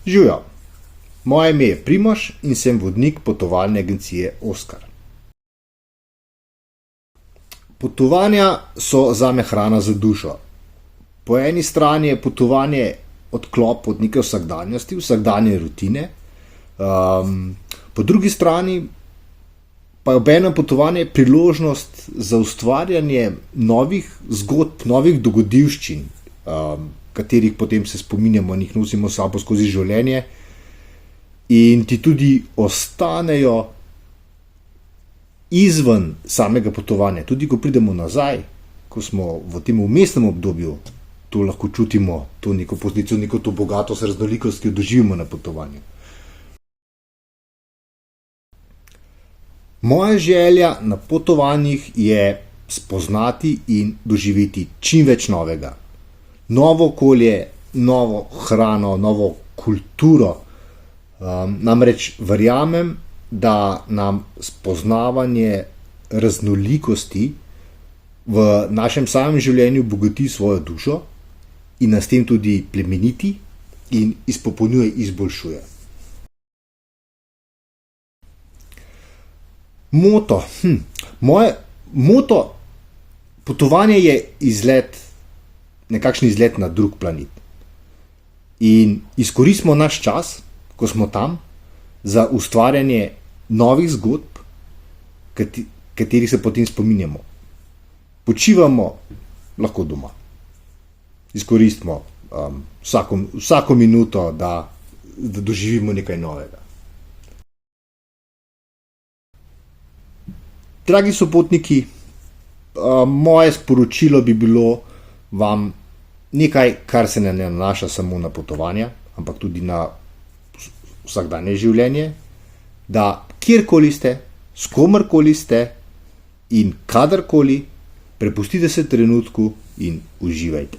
Živijo, moje ime je Primož in sem vodnik potovalne agencije Oskar. Potovanja so zame hrana za dušo. Po eni strani je potovanje odklop od neke vsakdanjosti, vsakdanje rutine, po drugi strani pa je obenem potovanje priložnost za ustvarjanje novih zgodb, novih dogodivščin, katerih potem se spominjamo in jih nosimo s sabo skozi življenje in ti tudi ostanejo izven samega potovanja. Tudi ko pridemo nazaj, ko smo v tem vmesnem obdobju, to lahko čutimo, to neko pozicijo, neko to bogatost, raznolikost, ki jo doživimo na potovanju. Moja želja na potovanjih je spoznati in doživeti čim več novega. Novo okolje, novo hrano, novo kulturo. Namreč verjamem, da nam spoznavanje raznolikosti v našem samem življenju bogati svojo dušo in nas s tem tudi plemeniti in izpopolnjuje, izboljšuje. Moto. Moje moto potovanja je izlet, nekakšen izlet na drug planet. In izkoristimo naš čas, ko smo tam, za ustvarjanje novih zgodb, katerih se potem spominjamo. Počivamo lahko doma. Izkoristimo vsako minuto, da doživimo nekaj novega. Dragi sopotniki, moje sporočilo bi bilo vam nekaj, kar se ne nanaša samo na potovanja, ampak tudi na vsakdanje življenje, da kjerkoli ste, s komerkoli ste in kadarkoli, prepustite se trenutku in uživajte.